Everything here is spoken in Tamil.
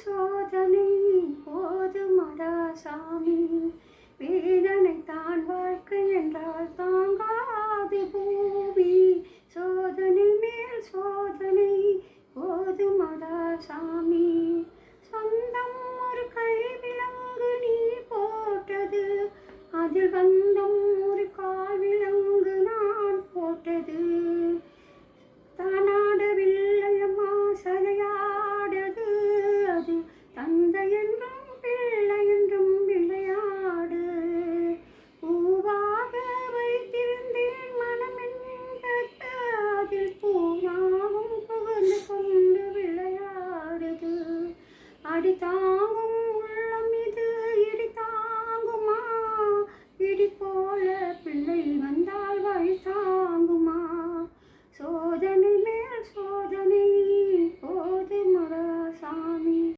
சோதனை போதுமடா சாமி. வேதனை தான் வாழ்க்கை என்றால் தாங்காது பூமி. சோதனை மேல் சோதனை போதுமடா சாமி. சொந்தம் ஒரு கைவிலங்கு நீ போட்டது, அதில் வந்தம் ஒரு கால்விலங்கு நான் போட்டது. தானாடவில்லையம்மா சதையாடது, அது தந்தை என்றும் பிள்ளை என்றும் விளையாடு. பூவாக வைத்திருந்தேன் மனம் என்பது, அதில் பூவாவும் புகழ்ந்து கொண்டு விளையாடுது. அடித்தான்